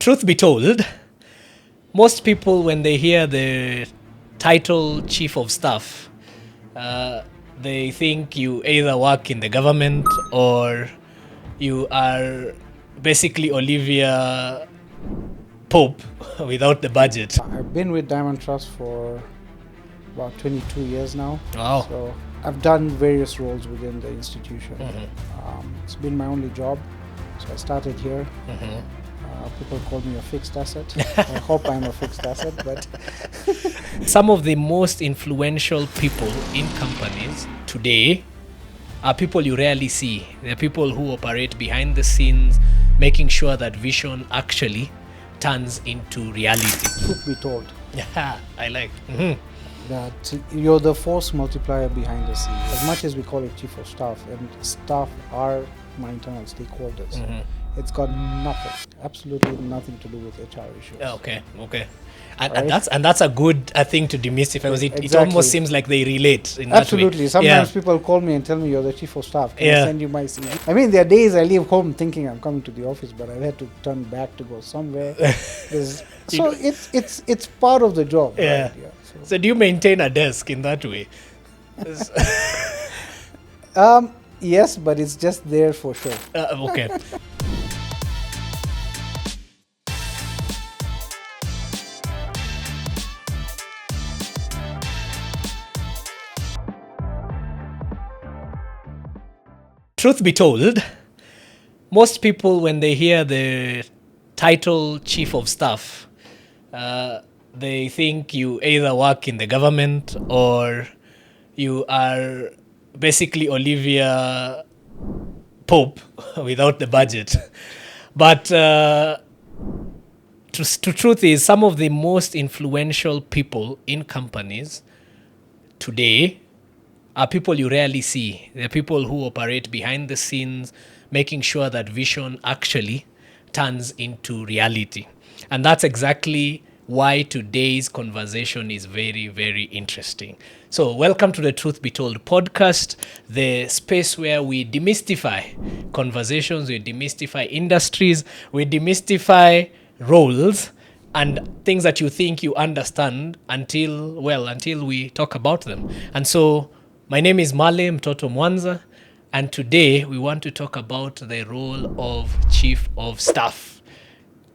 Truth be told, most people, when they hear the title Chief of Staff, uh, they think you either work in the government or you are basically Olivia Pope without the budget. I've been with Diamond Trust for about 22 years now. Wow. So I've done various roles within the institution. It's been my only job. So I started here. People call me a fixed asset. I hope I'm a fixed asset, but Some of the most influential people in companies today are people you rarely see. They're people who operate behind the scenes, making sure that vision actually turns into reality. truth be told, Yeah, I like. that you're the force multiplier behind the scenes. As much as we call it chief of staff, and staff are my internal stakeholders, it's got nothing, absolutely nothing to do with HR issues. Okay. And Right. that's a good thing to demystify, because it Exactly. almost seems like they relate in that way. Absolutely. Sometimes people call me and tell me, you're the chief of staff. Can Yeah. I send you my CV? I mean, there are days I leave home thinking I'm coming to the office, but I've had to turn back to go somewhere. So it's part of the job. Yeah. Right? So do you maintain a desk in that way? Yes, but it's just there for sure. Okay. Truth be told, most people, when they hear the title Chief of Staff, they think you either work in the government or you are basically Olivia Pope without the budget. But truth is, some of the most influential people in companies today are people you rarely see. They're people who operate behind the scenes, making sure that vision actually turns into reality. And that's exactly why today's conversation is very, very interesting. So, welcome to the Truth Be Told podcast, the space where we demystify conversations, we demystify industries, we demystify roles and things that you think you understand until we talk about them. And so, my name is Male Mtoto Mwanza, and today we want to talk about the role of Chief of Staff.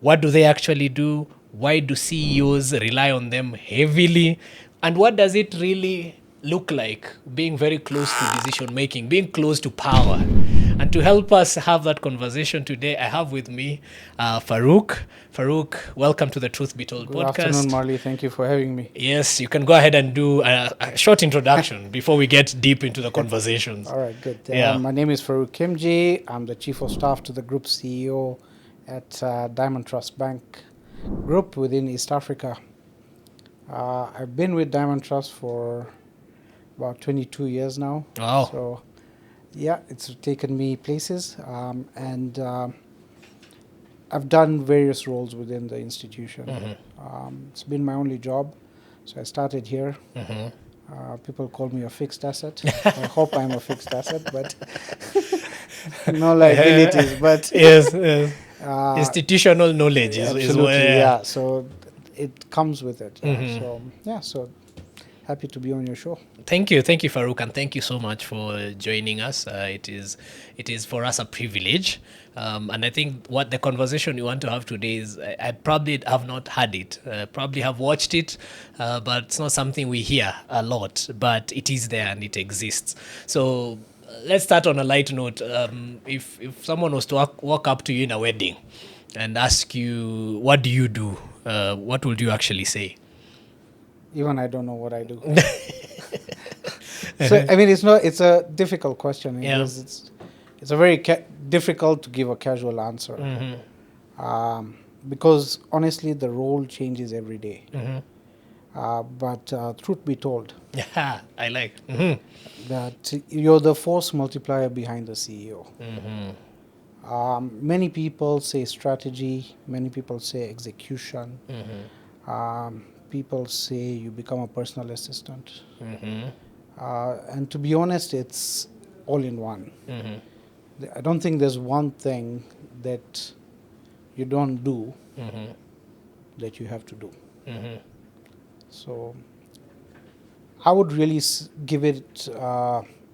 What do they actually do? Why do CEOs rely on them heavily? And what does it really look like being very close to decision making, being close to power? And to help us have that conversation today, I have with me Farouk. Farouk, welcome to the Truth Be Told Good podcast. afternoon, Marley. Thank you for having me. Yes, you can go ahead and do a short introduction before we get deep into the conversations. All right, good. Yeah. My name is Farouk Kimji. I'm the Chief of Staff to the Group CEO at Diamond Trust Bank Group within East Africa. I've been with Diamond Trust for about 22 years now. Wow. So, yeah, it's taken me places, and I've done various roles within the institution. It's been my only job. So I started here. People call me a fixed asset. I hope I'm a fixed asset, but no liabilities. But Yes. uh, Institutional knowledge is absolutely, where. yeah. So it comes with it. So happy to be on your show. Thank you, Farouk, and thank you so much for joining us. It is for us a privilege, and I think what the conversation we want to have today is, I probably have not had it, probably have watched it, but it's not something we hear a lot. But it is there and it exists. So let's start on a light note. If someone was to walk up to you in a wedding and ask you, "What do you do?" What would you actually say? Even I don't know what I do. So I mean, it's a difficult question because it's a very difficult to give a casual answer, because honestly the role changes every day. But truth be told, Yeah, I like. that you're the force multiplier behind the CEO. Many people say strategy, many people say execution. People say you become a personal assistant. And to be honest, it's all in one. I don't think there's one thing that you don't do that you have to do. Mm-hmm. So I would really give it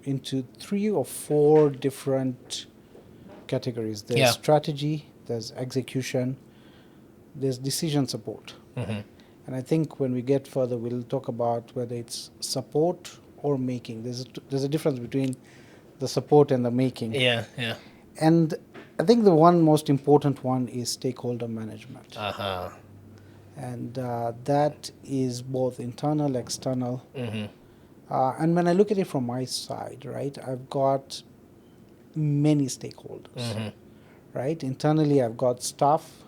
into 3 or 4 different categories. There's Yeah. strategy, there's execution, there's decision support. Mm-hmm. And I think when we get further, we'll talk about whether it's support or making. There's a difference between the support and the making. Yeah. Yeah. And I think the one most important one is stakeholder management. Uh-huh. And that is both internal, external. Mm-hmm. And when I look at it from my side, right, I've got many stakeholders, Mm-hmm. right? Internally, I've got staff,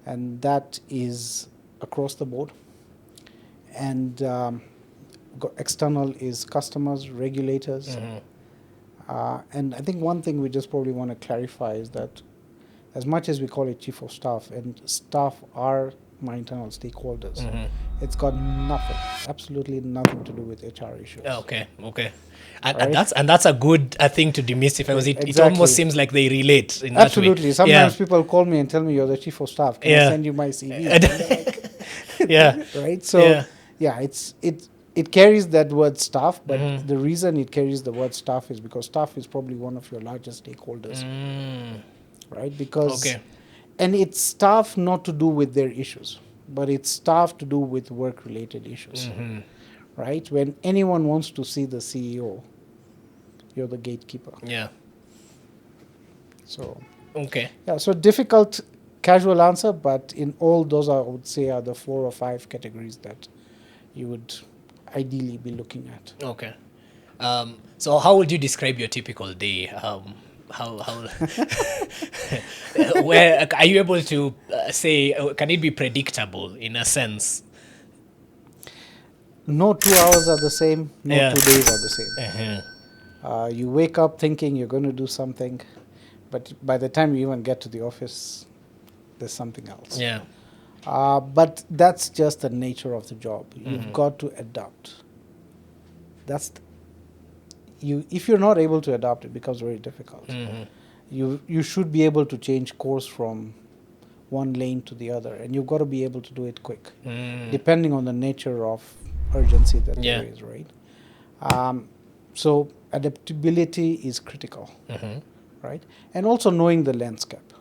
and that is across the board. And external is customers, regulators. Mm-hmm. And I think one thing we just probably want to clarify is that as much as we call it chief of staff, and staff are my internal stakeholders, Mm-hmm. it's got nothing, absolutely nothing to do with HR issues. Okay. Okay. And, Right. and that's a good thing to demystify, because it Exactly. almost seems like they relate in Absolutely. that way. Sometimes people call me and tell me, you're the chief of staff. Can I Yeah. send you my CV? Yeah. Right. So Yeah. yeah, it carries that word staff, but Mhm. the reason it carries the word staff is because staff is probably one of your largest stakeholders, Mm. right? Because Okay. and it's staff not to do with their issues, but it's staff to do with work related issues, Mm-hmm. right? When anyone wants to see the CEO, you're the gatekeeper. Yeah. So Okay. yeah, so difficult casual answer, but in all those I would say are the 4 or 5 categories that you would ideally be looking at. Okay. So how would you describe your typical day? How where are you able to say, can it be predictable in a sense? No 2 hours are the same, no Yeah. 2 days are the same. Uh-huh. You wake up thinking you're going to do something, but by the time you even get to the office, there's something else. Yeah. But that's just the nature of the job. You've Mhm. got to adapt. That's you. If you're not able to adapt, it becomes very difficult. Mhm. You should be able to change course from one lane to the other, and you've got to be able to do it quick, Mm. depending on the nature of urgency that Yeah. there is, right? So adaptability is critical, Mhm. right? And also knowing the landscape,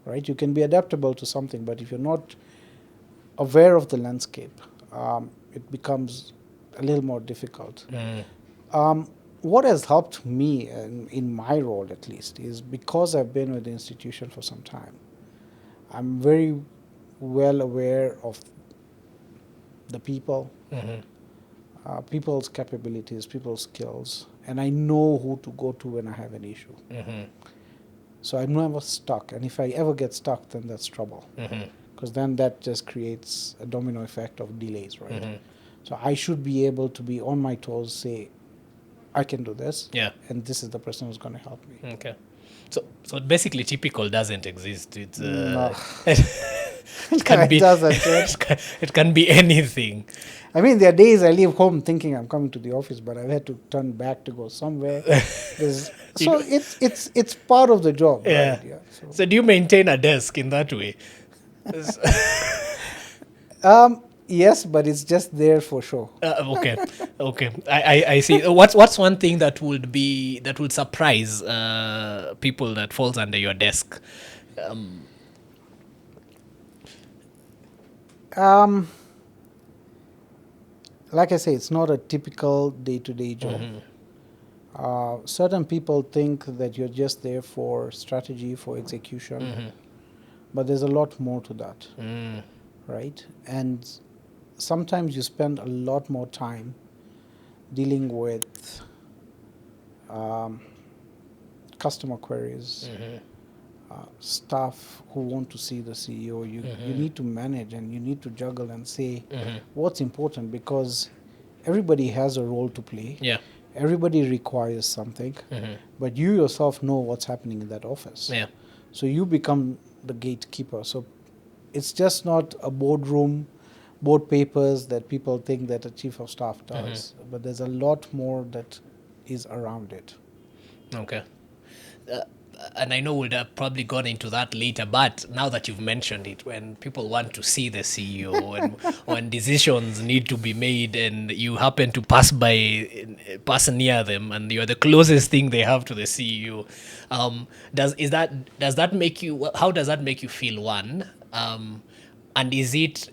right? You can be adaptable to something, but if you're not aware of the landscape, it becomes a little more difficult. Mm. What has helped me in my role, at least, is because I've been with the institution for some time, I'm very well aware of the people, Mhm. people's capabilities, people's skills, and I know who to go to when I have an issue. Mhm. So I'm never stuck, and if I ever get stuck, then that's trouble, Mhm. because then that just creates a domino effect of delays, right? Mhm. So I should be able to be on my toes, say, I can do this, Yeah. and this is the person who's going to help me. Okay. So basically, typical doesn't exist. It's No. it can be It doesn't, right? it can be anything. I mean, there are days I leave home thinking I'm coming to the office, but I've had to turn back to go somewhere. So it's part of the job, Yeah. right? Yeah. So do you maintain a desk in that way? Yes, but it's just there for show. Okay, okay. I see. What's one thing that would surprise people that falls under your desk? Like I say, it's not a typical day-to-day job. Certain people think that you're just there for strategy, for execution, but there's a lot more to that, right? And sometimes you spend a lot more time dealing with customer queries, staff who want to see the CEO. You need to manage and you need to juggle and say what's important, because everybody has a role to play. Yeah. Everybody requires something, but you yourself know what's happening in that office. Yeah. So you become the gatekeeper. So it's just not a boardroom, board papers that people think that a chief of staff does, but there's a lot more that is around it. Okay. and I know we'll have probably gone into that later, but now that you've mentioned it, when people want to see the CEO and when decisions need to be made and you happen to pass near them and you're the closest thing they have to the CEO, does that make you, how does that make you feel, one? And is it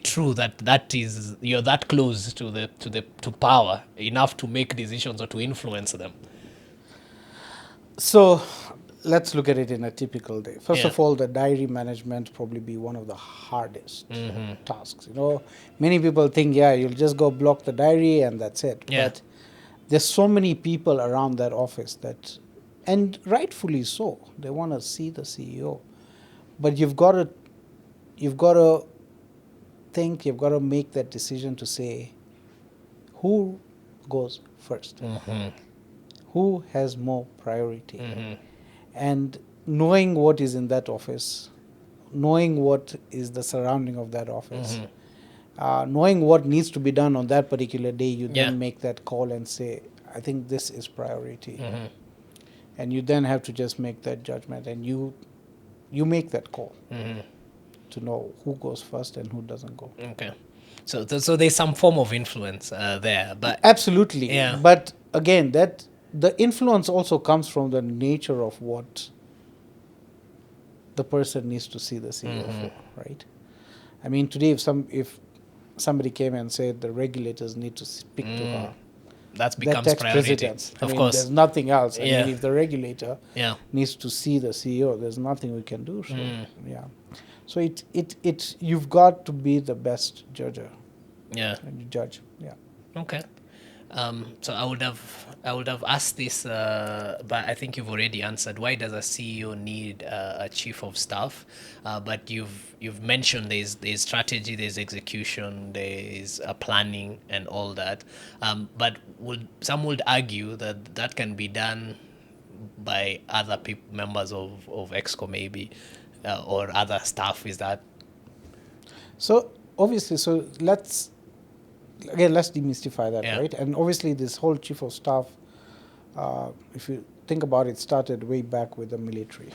true that is you're that close to power enough to make decisions or to influence them? So let's look at it in a typical day. First Yeah. of all, the diary management probably be one of the hardest tasks. Many people think, yeah, you'll just go block the diary and that's it. Yeah. But there's so many people around that office that, and rightfully so, they want to see the CEO. But you've got to think, you've got to make that decision to say, who goes first? Who has more priority? And knowing what is in that office, knowing what is the surrounding of that office, knowing what needs to be done on that particular day, you Yeah. then make that call and say, I think this is priority. And you then have to just make that judgment, and you make that call to know who goes first and who doesn't go. Okay. So there's some form of influence there, but Absolutely. Yeah. But again, that the influence also comes from the nature of what the person needs to see the CEO for, right? I mean, today if somebody came and said the regulators need to speak to her, that that becomes takes priority. precedence. Of There's course. nothing else. I Yeah. mean, if the regulator Yeah. needs to see the CEO, there's nothing we can do. So yeah. So it you've got to be the best judger Yeah. and you judge. Yeah. Okay. So I would have asked this, but I think you've already answered. Why does a CEO need a chief of staff? But you've mentioned there's strategy, there's execution, there's planning, and all that. But some would argue that can be done by other members of EXCO maybe, or other staff. Is that? So obviously, so let's demystify that, Yeah. right? And obviously, this whole chief of staff, if you think about it, started way back with the military.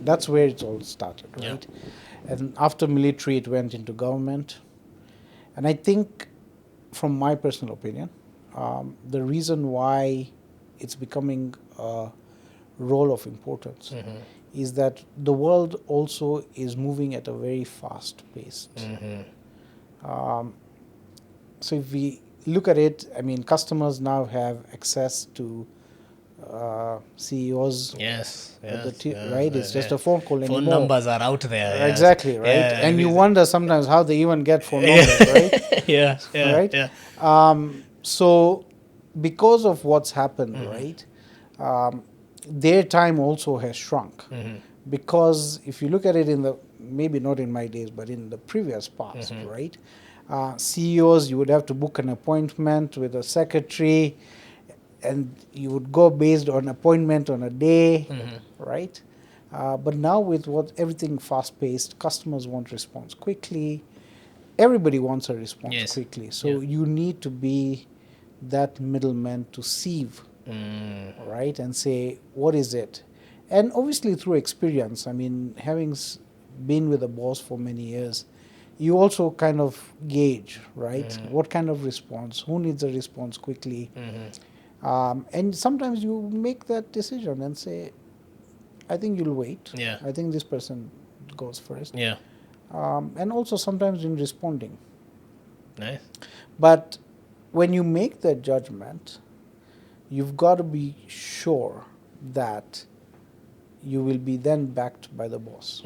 That's where it all started, Yeah. right? And after military, it went into government. And I think, from my personal opinion, the reason why it's becoming a role of importance is that the world also is moving at a very fast pace. So if we look at it, I mean, customers now have access to CEOs. Yes. Right? It's just a phone call anymore. Phone numbers are out there. Yes. Exactly, right? Yeah, and you it is. wonder sometimes how they even get phone numbers, right? Yeah. Yeah. Right? Yeah. So because of what's happened, right, their time also has shrunk. Because if you look at it maybe not in my days, but in the previous past, right, CEOs, you would have to book an appointment with a secretary, and you would go based on appointment on a day, right? But now with everything fast-paced, customers want response quickly. Everybody wants a response Yes. quickly. So Yeah. you need to be that middleman to sieve, right, and say, what is it? And obviously through experience, I mean, having been with a boss for many years, you also kind of gauge, right, what kind of response, who needs a response quickly. And sometimes you make that decision and say, I think you'll wait. Yeah. I think this person goes first. Yeah. And also sometimes in responding. Nice. But when you make that judgment, you've got to be sure that you will be then backed by the boss.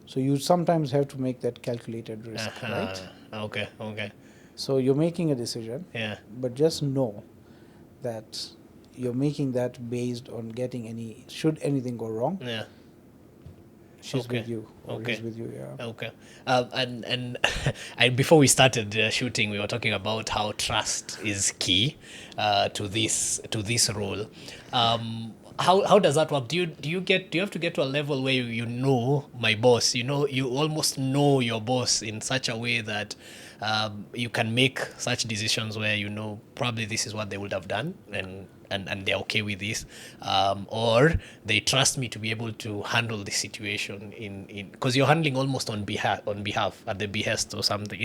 So you sometimes have to make that calculated risk, right? Okay. So you're making a decision, Yeah. but just know that you're making that based on getting should anything go wrong, Yeah. she's Okay. with you or Okay. he's with you, yeah. Okay. And before we started shooting, we were talking about how trust is key to this role. How does that work? Do you have to get to a level where you know my boss? You almost know your boss in such a way that you can make such decisions where probably this is what they would have done, and and they're okay with this, or they trust me to be able to handle the situation in because you're handling almost on behalf at the behest or something.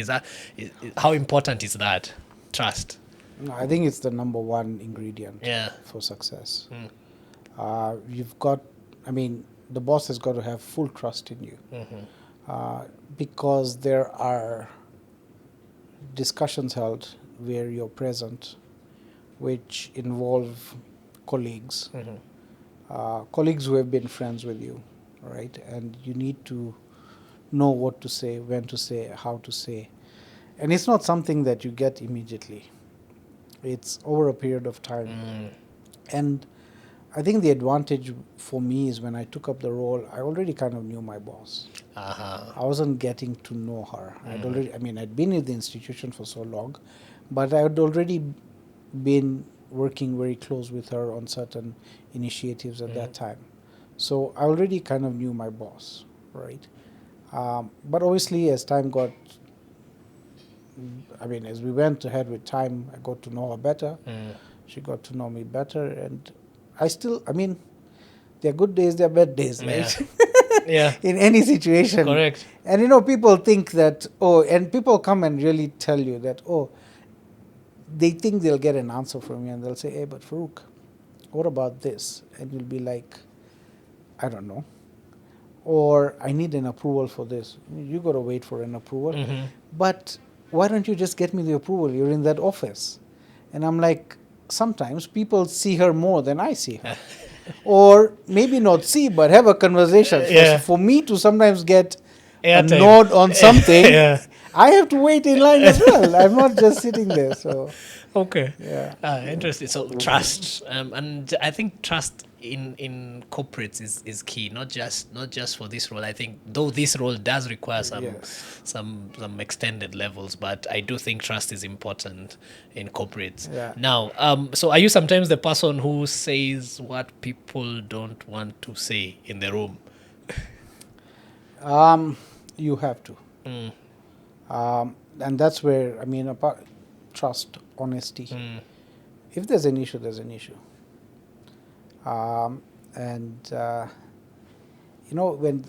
How important is that trust? No, I think it's the number one ingredient Yeah. for success. Mm. You've got, I mean, the boss has got to have full trust in you, because there are discussions held where you're present, which involve colleagues, colleagues who have been friends with you, right? And you need to know what to say, when to say, how to say. And it's not something that you get immediately. It's over a period of time. And I think the advantage for me is when I took up the role, I already kind of knew my boss. I wasn't getting to know her. I'd been in the institution for so long, but I had already been working very close with her on certain initiatives at that time. So I already kind of knew my boss, right? But obviously, as time got, as we went ahead with time, I got to know her better. She got to know me better, and there are good days, there are bad days, right? Yeah. In any situation. Correct. And people think that, and people come and really tell you that, they think they'll get an answer from you, and they'll say, hey, but Farouk, what about this? And you'll be like, I don't know. Or I need an approval for this. You got to wait for an approval. But why don't you just get me the approval? You're in that office. And I'm like, sometimes people see her more than I see her. Or maybe not see, but have a conversation. For me to sometimes get a nod on something, I have to wait in line as well. I'm not just sitting there. So Okay. yeah. Interesting. So trust, and I think trust in corporates is key. Not just for this role. I think though this role does require some extended levels, but I do think trust is important in corporates. Yeah. Now, so are you sometimes the person who says what people don't want to say in the room? You have to. And that's where, apart trust, honesty. If there's an issue, there's an issue.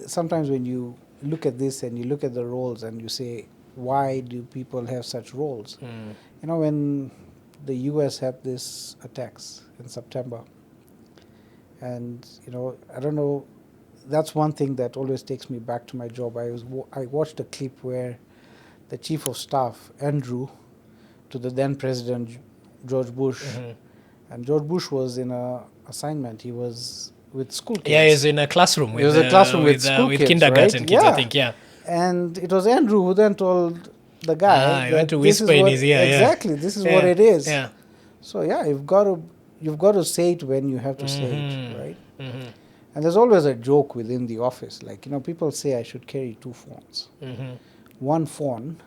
Sometimes when you look at this and you look at the roles and you say, why do people have such roles? When the US had these attacks in September, and I don't know, that's one thing that always takes me back to my job. I watched a clip where the chief of staff, Andrew, to the then president George Bush, and George Bush was in a assignment. He was with school kids. Yeah, he was in a classroom. He was a classroom with school kids, kindergarten right? kids, I think. Yeah. And it was Andrew who then told the guy, he went to whisper in his ear. Exactly, this is what it is. Yeah. So you've got to say it when you have to say it, right? And there's always a joke within the office. Like, people say I should carry two phones. One phone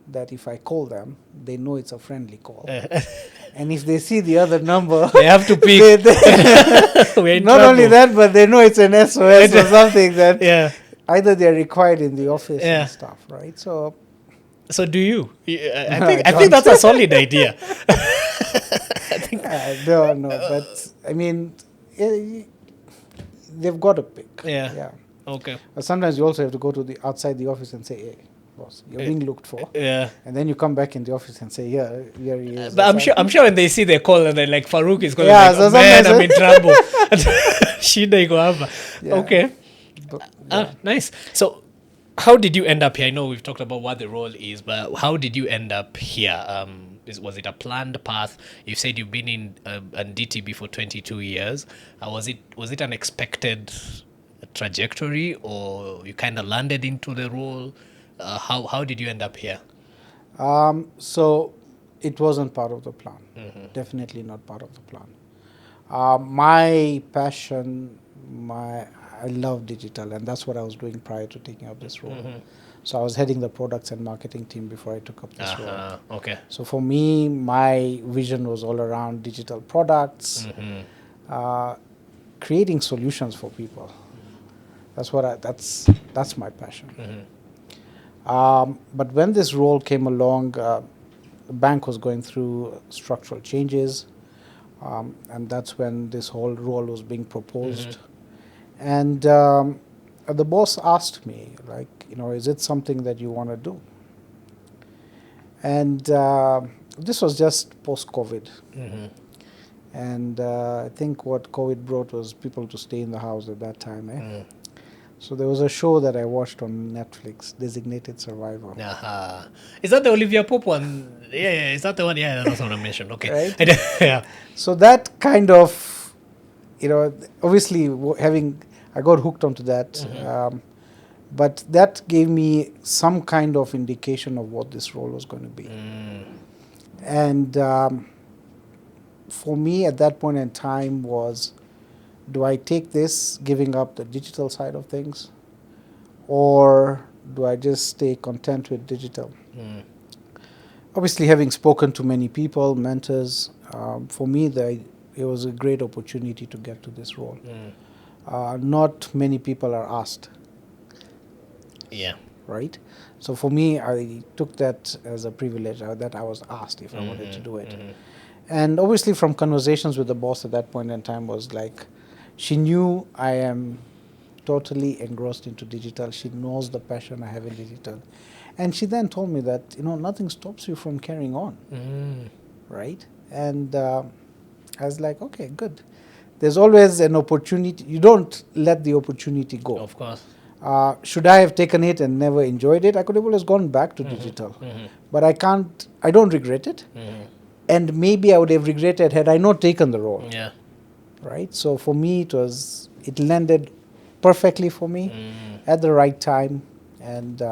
that if I call them, they know it's a friendly call. And if they see the other number, they have to pick. Not only that, but they know it's an SOS or something that either they're required in the office and stuff, right? So do you? I think that's a solid idea. No, but they've got to pick. Yeah. Okay. But sometimes you also have to go to the outside the office and say, hey, boss, you're being looked for. Yeah. And then you come back in the office and say, here he is. But I'm sure when they see the call and they're like, Farouk is going man, I'm in trouble. Shida iko hapa. Okay. Nice. So how did you end up here? I know we've talked about what the role is, but how did you end up here? Was it a planned path? You said you've been in DTB for 22 years. Was it an expected trajectory, or you kind of landed into the role? How did you end up here? So it wasn't part of the plan. Definitely not part of the plan. My passion, I love digital, and that's what I was doing prior to taking up this role. So I was heading the products and marketing team before I took up this role. Okay. So for me, my vision was all around digital products, creating solutions for people. That's my passion. But when this role came along, the bank was going through structural changes. And that's when this whole role was being proposed. Mm-hmm. And the boss asked me, like, is it something that you want to do? And this was just post-COVID. Mm-hmm. And I think what COVID brought was people to stay in the house at that time. Mm. So there was a show that I watched on Netflix, Designated Survivor. Uh-huh. Is that the Olivia Pope one? Yeah, is that the one? Yeah, that's what I mentioned. Okay. Right? Yeah. So that kind of, obviously I got hooked onto that. Mm-hmm. But that gave me some kind of indication of what this role was going to be. Mm. And for me at that point in time was, do I take this, giving up the digital side of things, or do I just stay content with digital? Mm. Obviously, having spoken to many people, mentors, for me, it was a great opportunity to get to this role. Not many people are asked. Yeah. Right? So for me, I took that as a privilege that I was asked if I wanted to do it. Mm-hmm. And obviously from conversations with the boss at that point in time was like, she knew I am totally engrossed into digital. She knows the passion I have in digital. And she then told me that, nothing stops you from carrying on. Mm. Right? And I was like, okay, good. There's always an opportunity. You don't let the opportunity go. Of course. Should I have taken it and never enjoyed it? I could have always gone back to digital. Mm-hmm. But I don't regret it. Mm-hmm. And maybe I would have regretted had I not taken the role. Yeah. Right? So for me, it landed perfectly for me at the right time. And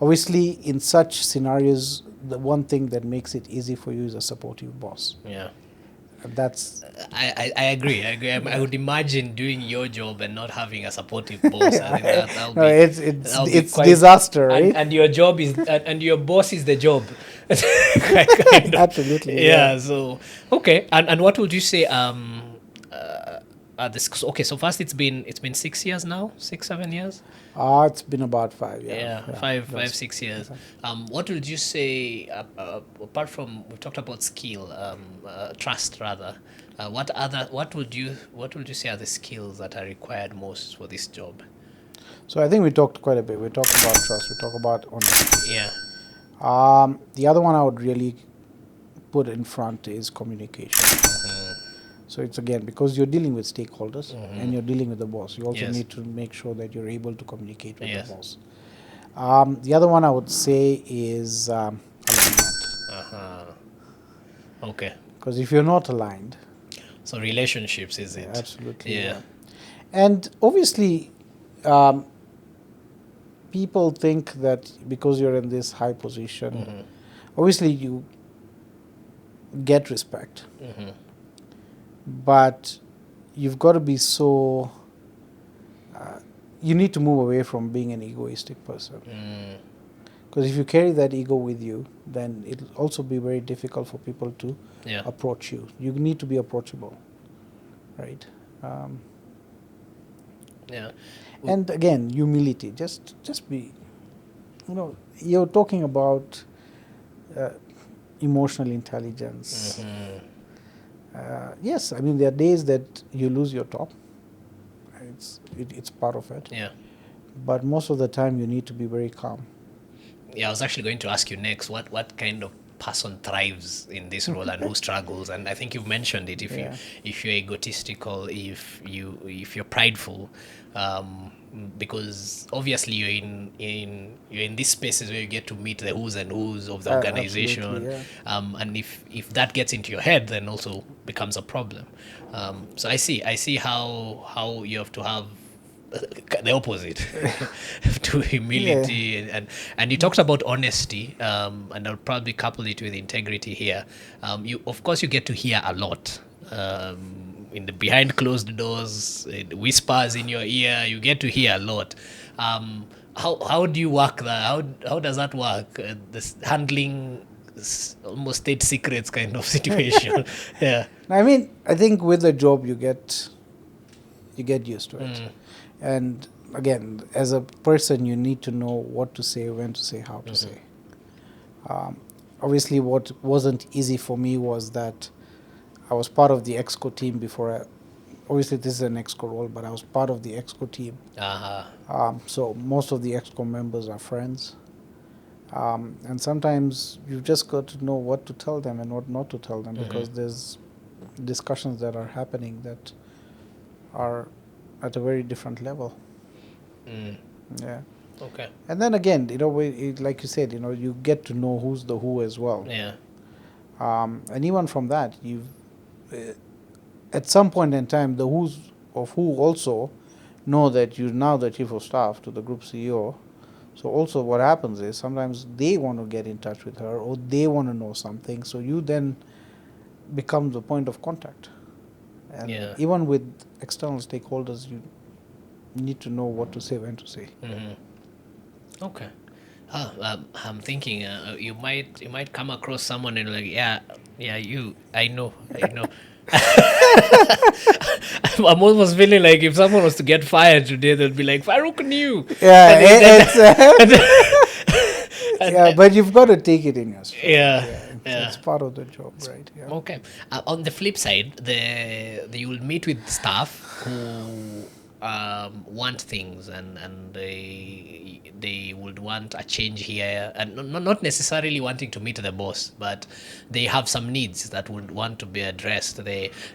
obviously, in such scenarios, the one thing that makes it easy for you is a supportive boss. Yeah. And that's I agree. I would imagine doing your job and not having a supportive boss. I think that'll no, be it's quite disaster, right? and your job is and your boss is the job. Kind of. Absolutely. Yeah. So okay. And what would you say? This okay. So first, it's been 6 years now, 7 years. It's been about 5. Yeah, Yeah. five, 6 years. What would you say, apart from, we talked about skill, trust rather, what would you say are the skills that are required most for this job? So I think we talked quite a bit. We talked about trust. We talked about honesty. Yeah. The other one I would really put in front is communication. So it's again, because you're dealing with stakeholders and you're dealing with the boss, you also Yes. need to make sure that you're able to communicate with Yes. the boss. The other one I would say is alignment. Okay. Because if you're not aligned, So relationships, is it? absolutely. Yeah. And obviously, people think that because you're in this high position, obviously you get respect. But you've got to be so, you need to move away from being an egoistic person. Because if you carry that ego with you, then it'll also be very difficult for people to Yeah. approach you. You need to be approachable, right? Yeah. And again, humility. Just be, you're talking about emotional intelligence. Yes, I mean, there are days that you lose your top. It's part of it. Yeah. But most of the time, you need to be very calm. Yeah, I was actually going to ask you next, what kind of person thrives in this role and who struggles? And I think you've mentioned it. If you're egotistical, if you're prideful, because obviously you're in these spaces where you get to meet the who's and who's of the organization, absolutely, and if that gets into your head, then also becomes a problem. So I see how you have to have the opposite to humility. And you talked about honesty, and I'll probably couple it with integrity here. You of course you get to hear a lot in the behind closed doors, whispers in your ear. You get to hear a lot. How do you work that? How does that work? This handling almost state secrets kind of situation. Yeah. I mean, I think with the job you get used to it. And again, as a person, you need to know what to say, when to say, how to say. Obviously, what wasn't easy for me was that I was part of the exco team before. Obviously, this is an exco role, but I was part of the exco team. Uh-huh. So most of the exco members are friends. And sometimes you've just got to know what to tell them and what not to tell them, because there's discussions that are happening that are at a very different level. Mm. Yeah. Okay. And then again, like you said, you get to know who's the who as well. Yeah. And even from that, at some point in time, the who's of who also know that you're now the chief of staff to the group CEO. So also what happens is sometimes they want to get in touch with her, or they want to know something. So you then become the point of contact. And Yeah. even with external stakeholders, you need to know what to say, when to say. Okay. I'm thinking you might come across someone and like, yeah, I know. I'm almost feeling like if someone was to get fired today, they'll be like, Farouk knew. Yeah, And yeah, but you've got to take it in your stride. Yeah, It's part of the job, right? Yeah. Okay. On the flip side, you will meet with staff who want things, and they would want a change here, and not necessarily wanting to meet the boss, but they have some needs that would want to be addressed.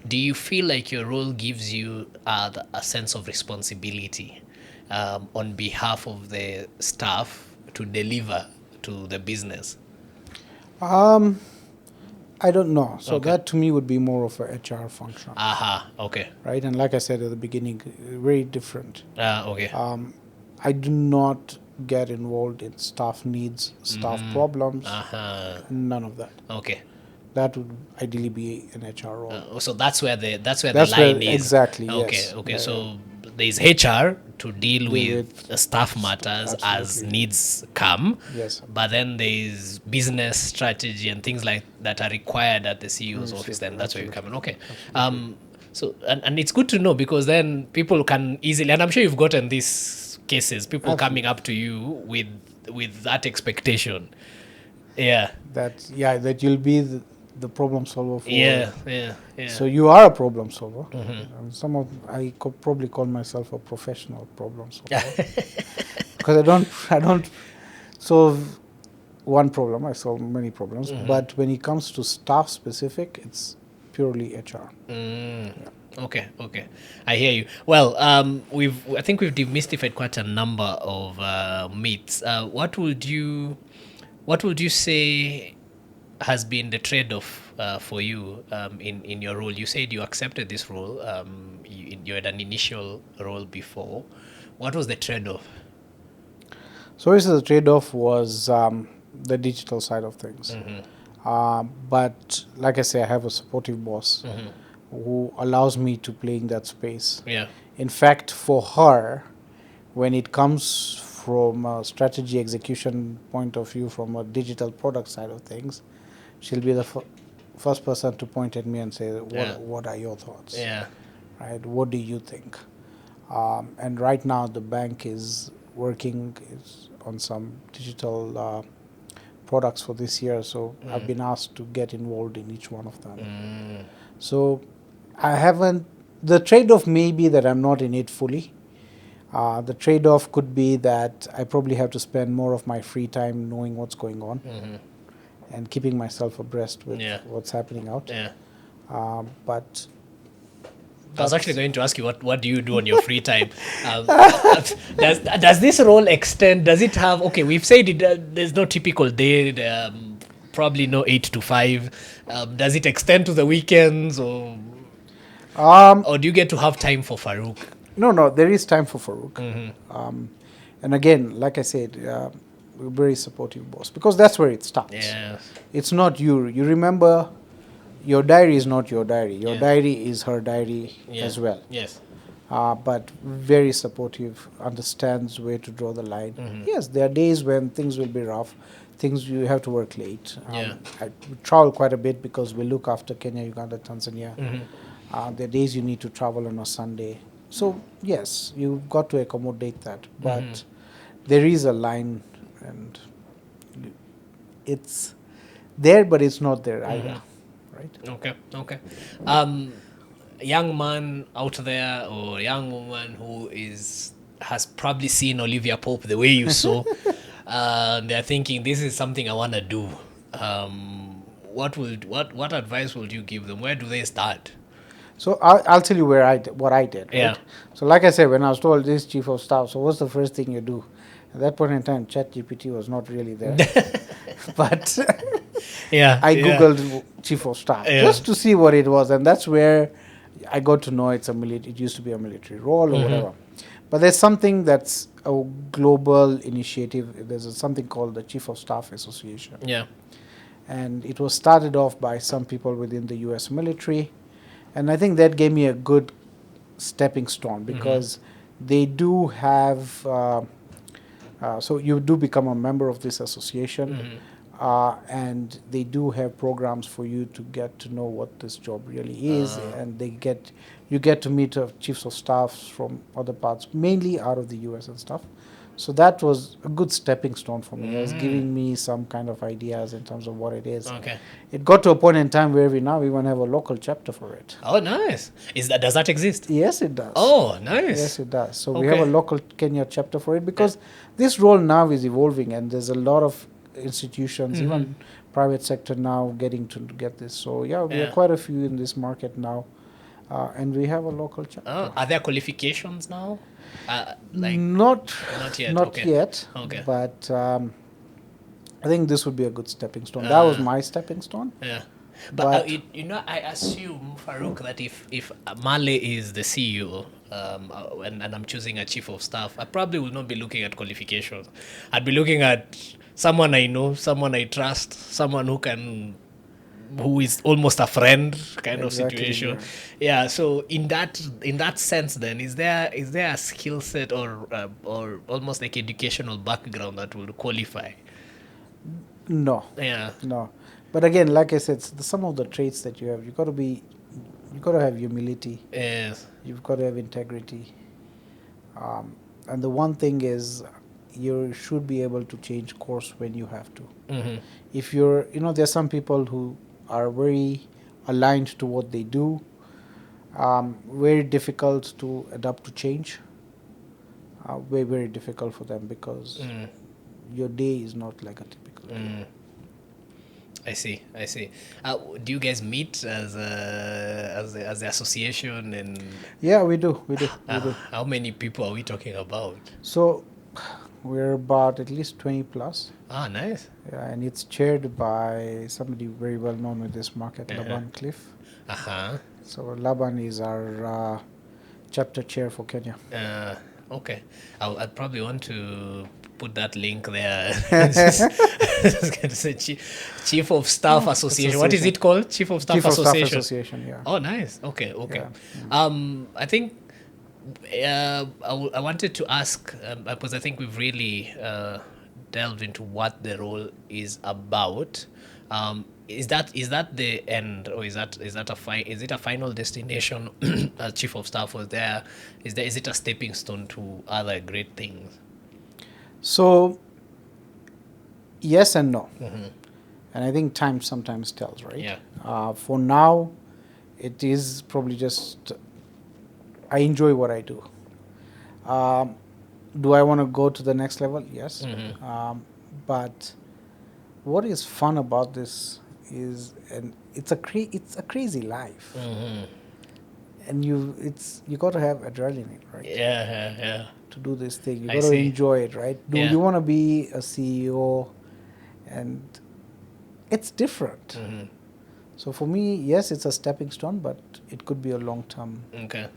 Do you feel like your role gives you a sense of responsibility on behalf of the staff to deliver to the business? I don't know. So Okay. that to me would be more of a HR function, Aha. Okay. right? And like I said at the beginning, very different. Okay. I do not get involved in staff needs, staff problems, none of that. Okay. That would ideally be an HR role. So that's where the That's line where- is. exactly, Okay. yes. Okay. Yeah, So there's HR to deal with with staff matters as absolutely. needs come. Yes. But then there's business strategy and things like that are required at the CEO's office. Then that's where you come in. Okay. So and it's good to know, because then people can easily, and I'm sure you've gotten these cases, people coming up to you with that expectation. Yeah. That you'll be the problem solver for. Yeah. So you are a problem solver. I could probably call myself a professional problem solver because I don't solve one problem. I solve many problems. But when it comes to staff specific, it's purely HR. Okay, I hear you. Well, I think we've demystified quite a number of myths. What would you say has been the trade-off for you in your role? You said you accepted this role. You had an initial role before. What was the trade-off? So obviously the trade-off was the digital side of things. But like I say, I have a supportive boss who allows me to play in that space. Yeah. In fact, for her, when it comes from a strategy execution point of view, from a digital product side of things, she'll be the first person to point at me and say, what are your thoughts? Yeah. Right? What do you think? And right now, the bank is working on some digital products for this year. So I've been asked to get involved in each one of them. So I haven't. The trade-off may be that I'm not in it fully. The trade-off could be that I probably have to spend more of my free time knowing what's going on and keeping myself abreast with what's happening out. Yeah. But I was actually going to ask you what do you do on your free time? Does this role extend? Does it have? Okay, we've said it. There's no typical day. Probably no 8 to 5. Does it extend to the weekends, or do you get to have time for Farouk? No, there is time for Farouk. And again, like I said, we're very supportive boss, because that's where it starts. Yeah. It's not you. You remember, your diary is not your diary. Your diary is her diary as well. Yes. But very supportive, understands where to draw the line. Yes, there are days when things will be rough, things you have to work late. I travel quite a bit because we look after Kenya, Uganda, Tanzania. There are days you need to travel on a Sunday. So yes, you've got to accommodate that. But there is a line, and it's there, but it's not there either. right? Okay, okay. Um, young man out there or young woman who has probably seen Olivia Pope the way you saw, they're thinking this is something I want to do. What advice would you give them? Where do they start? So I'll tell you what I did, Yeah. right? So like I said, when I was told this chief of staff, so what's the first thing you do? At that point in time, ChatGPT was not really there, but Yeah. I Yeah. googled chief of staff Yeah. just to see what it was, and that's where I got to know it used to be a military role or whatever. But there's something that's a global initiative. Something called the Chief of Staff Association, Yeah. and it was started off by some people within the U.S. military, and I think that gave me a good stepping stone because they do have. So you do become a member of this association, and they do have programs for you to get to know what this job really is, and you get to meet chiefs of staffs from other parts, mainly out of the U.S. and stuff. So that was a good stepping stone for me. It was giving me some kind of ideas in terms of what it is. Okay. It got to a point in time where we now even have a local chapter for it. Oh, nice. Does that exist? Yes, it does. Oh, nice. Yes, it does. So we have Okay. a local Kenya chapter for it because this role now is evolving, and there's a lot of institutions, even private sector now getting to get this. So yeah, we Yeah. are quite a few in this market now, and we have a local chapter. Oh, are there qualifications now? Like Not not yet. not Okay. yet. Okay. But I think this would be a good stepping stone. That was my stepping stone. Yeah. But- But I assume, Farouk, that if Male is the CEO and I'm choosing a chief of staff, I probably will not be looking at qualifications. I'd be looking at someone I know, someone I trust, someone who is almost a friend kind of Exactly, situation. Yeah. So in that sense, then is there a skill set or almost like educational background that will qualify? No, Yeah. no. But again, like I said, some of the traits that you have, you got to have humility. Yes. You've got to have integrity. And the one thing is, you should be able to change course when you have to. If there's some people who are very aligned to what they do, very difficult to adapt to change. Very, very difficult for them because your day is not like a typical day. I see. Do you guys meet as the association and Yeah, we do. how many people are we talking about? So we're about at least 20 plus. Ah, nice. Yeah, and it's chaired by somebody very well known with this market, Laban Cliff. So Laban is our chapter chair for Kenya. Okay. I'd probably want to put that link there. I was going to say Chief of Staff Association. What is it called? Chief of Staff Chief of Staff Association. Association, yeah. Oh, nice. Okay. Yeah. I think I wanted to ask because I think we've really delved into what the role is about. Is that the end, or is it a final destination? As Chief of Staff was there. Is it a stepping stone to other great things? So, yes and no. And I think time sometimes tells, right? Yeah. For now, it is probably just, I enjoy what I do. Do I want to go to the next level? Yes. But what is fun about this is, and it's a crazy life. And you got to have adrenaline, right? Yeah. To do this thing, you I got to see. enjoy it, right? Do Yeah. you want to be a CEO? And it's different. So for me, yes, it's a stepping stone, but it could be a long term. Okay.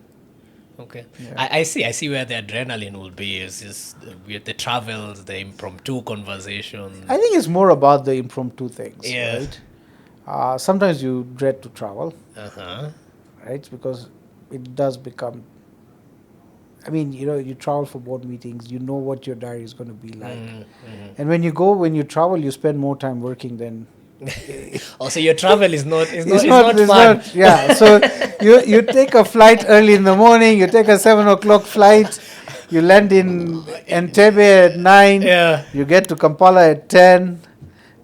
Yeah. I see where the adrenaline will be. Is just with the travels, the impromptu conversations. I think it's more about the impromptu things, Yeah. right? Sometimes you dread to travel, Uh-huh. right? Because it does become. I mean, you travel for board meetings. You know what your diary is going to be like, and when you travel, you spend more time working than. Also, your travel is not It's fun. not- yeah. So you take a flight early in the morning. You take a 7 o'clock flight. You land in Entebbe at 9. Yeah. You get to Kampala at 10.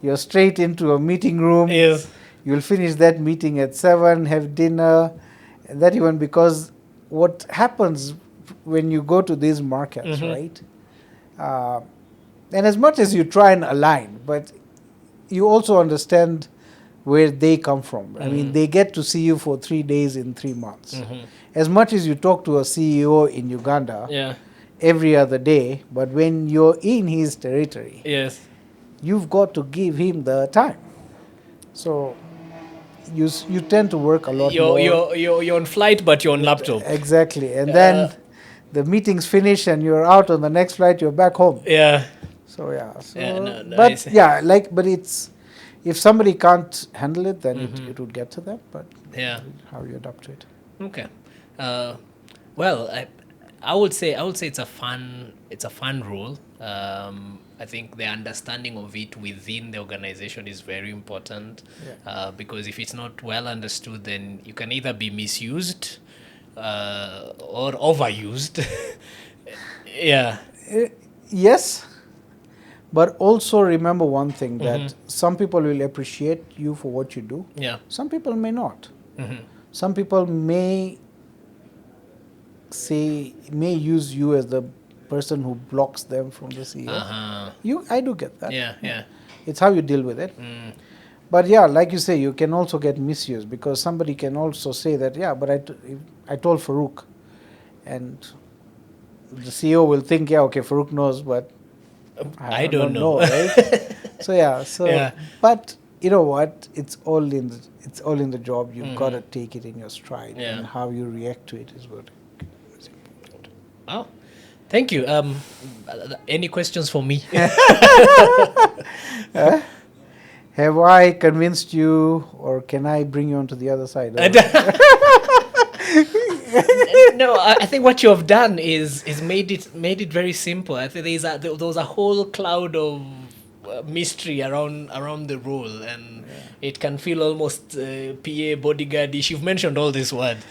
You're straight into a meeting room. Yes. You'll finish that meeting at 7, have dinner, and that even because what happens when you go to these markets, right? And as much as you try and align, but you also understand where they come from. I mean, they get to see you for 3 days in 3 months. As much as you talk to a CEO in Uganda Yeah. every other day, but when you're in his territory, Yes. you've got to give him the time. So you tend to work a lot more. You're on flight, but you're on laptop. Exactly. And then the meeting's finished and you're out on the next flight, you're back home. Yeah. So yeah. So Yeah, no, I but see. yeah, but it's, if somebody can't handle it, then it would get to them. But Yeah. how you adapt to it. Okay. Well, I would say it's a fun role. I think the understanding of it within the organization is very important. Because if it's not well understood, then you can either be misused or overused. Yeah. Yes, but also remember one thing, that some people will appreciate you for what you do. Yeah. Some people may not. Some people may use you as the person who blocks them from the CEO. I do get that. Yeah. It's how you deal with it. But yeah, like you say, you can also get misused, because somebody can also say that, yeah, but I told Farouk, and the CEO will think, yeah, okay, Farouk knows, but I don't know. right? So yeah, Yeah. but you know what? It's all in the job. You've got to take it in your stride, Yeah. and how you react to it is what is important. Oh, thank you. Any questions for me? Have I convinced you, or can I bring you onto the other side? No, I think what you have done is made it very simple. I think there was a whole cloud of mystery around the role, and it can feel almost PA bodyguardish. You've mentioned all these words,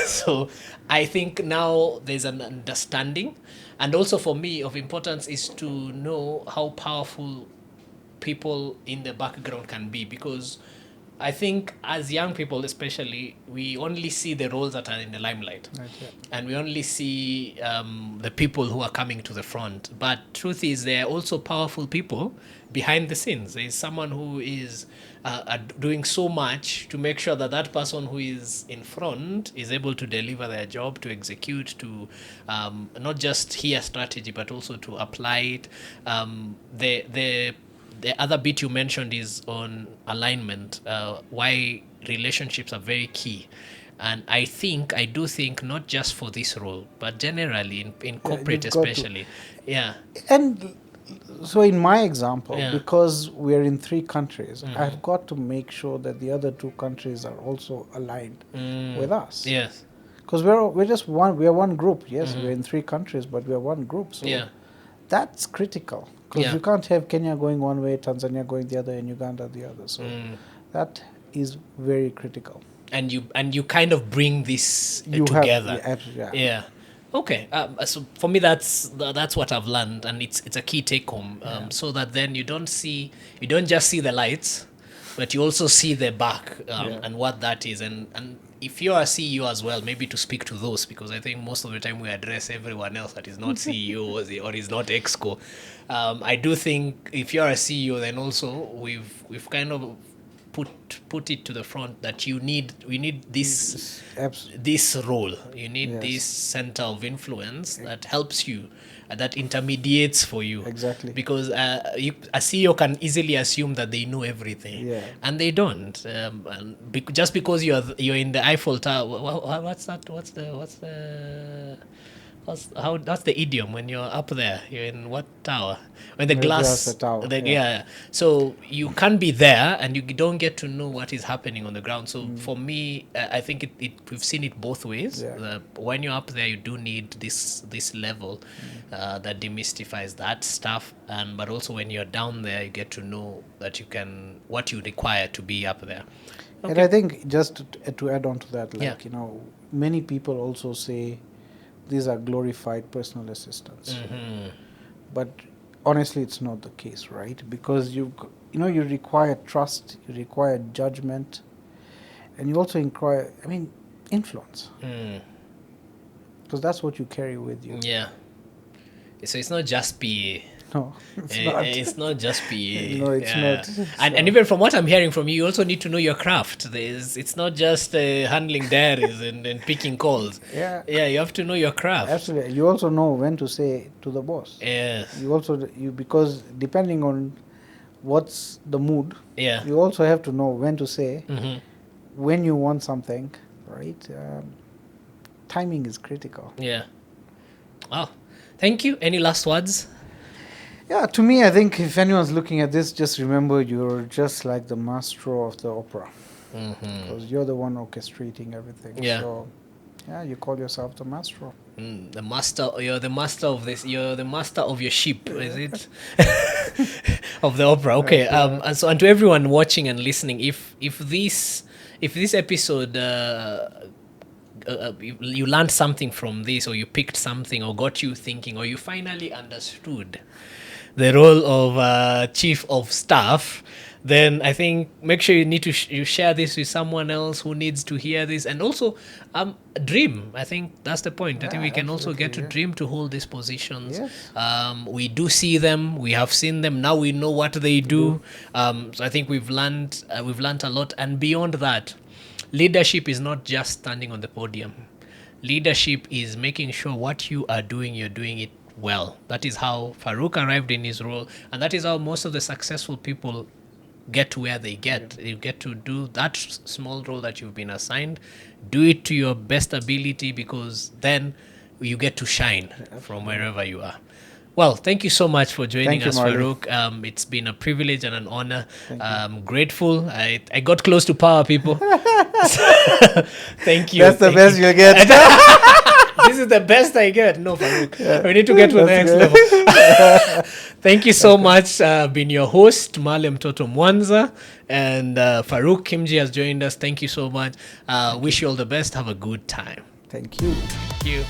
so I think now there's an understanding, and also for me of importance is to know how powerful people in the background can be, because I think as young people especially, we only see the roles that are in the limelight. Right, yeah. And we only see the people who are coming to the front. But truth is, there are also powerful people behind the scenes. There is someone who is doing so much to make sure that that person who is in front is able to deliver their job, to execute, to not just hear strategy, but also to apply it. The other bit you mentioned is on alignment, why relationships are very key. And I do think not just for this role, but generally in corporate you've got to. especially. Yeah. And so in my example, Yeah. because we're in 3 countries, I've got to make sure that the other 2 countries are also aligned with us. Yes. Because we're just we're one group. Yes, we're in 3 countries, but we're one group. So Yeah. that's critical, because Yeah. you can't have Kenya going one way, Tanzania going the other, and Uganda the other. So that is very critical. And you kind of bring this You together. have, Yeah. Okay. So for me, that's what I've learned, and it's a key take home. So that then you don't just see the lights, but you also see the back and what that is. And if you're a CEO as well, maybe to speak to those, because I think most of the time we address everyone else that is not CEO or is not Exco. I do think if you're a CEO, then also we've kind of put it to the front that we need this this role. You need this center of influence that helps you, that intermediates for you. Exactly. Because a CEO can easily assume that they know everything, and they don't. And just because you're in the Eiffel Tower, what's that? What's the idiom when you're up there? You're in what tower? When the glass tower. So you can't be there, and you don't get to know what is happening on the ground. So for me, I think we've seen it both ways. When you're up there, you do need this level that demystifies that stuff, but also when you're down there, you get to know that what you require to be up there. Okay. And I think just to add on to that, many people also say these are glorified personal assistants. But honestly, it's not the case, right? Because you require trust, you require judgment, and you also require, influence, Mm. because that's what you carry with you. Yeah. So it's not just PA. No, it's not. It's not just PA. No, it's not. And even from what I'm hearing from you, you also need to know your craft. It's not just handling diaries and picking calls. Yeah, Yeah, you have to know your craft. absolutely. You also know when to say to the boss. Yes. Because depending on what's the mood, Yeah. you also have to know when to say Mm-hmm. when you want something, right? Timing is critical. Yeah. Wow. Thank you. Any last words? Yeah, to me, I think if anyone's looking at this, just remember you're just like the maestro of the opera, Mm-hmm. because you're the one orchestrating everything. Yeah. So, yeah, you call yourself the maestro. The master. You're the master of this. You're the master of your ship. Is it? Of the opera. Okay. And to everyone watching and listening, if this episode you learned something from this, or you picked something, or got you thinking, or you finally understood the role of chief of staff, then I think make sure you need to you share this with someone else who needs to hear this, and also dream. I think that's the point. I think we can also get to dream to hold these positions. Yes. We do see them. We have seen them. Now we know what they do. So I think we've learned a lot, and beyond that, leadership is not just standing on the podium. Leadership is making sure what you are doing, you're doing it well. That is how Farouk arrived in his role, and that is how most of the successful people get to where they get. You get to do that small role that you've been assigned, do it to your best ability, because then you get to shine from wherever you are. Well, thank you so much for joining us, Farouk. It's been a privilege and an honor. I'm grateful. I got close to power, people. Thank you. That's the best you'll get. This is the best I get. No, Farouk. We need to get to the next level. Thank you so much. Been your host, Malem Toto Mwanza, and Farouk Kimji has joined us. Thank you so much. Wish you all the best. Have a good time. Thank you. Thank you.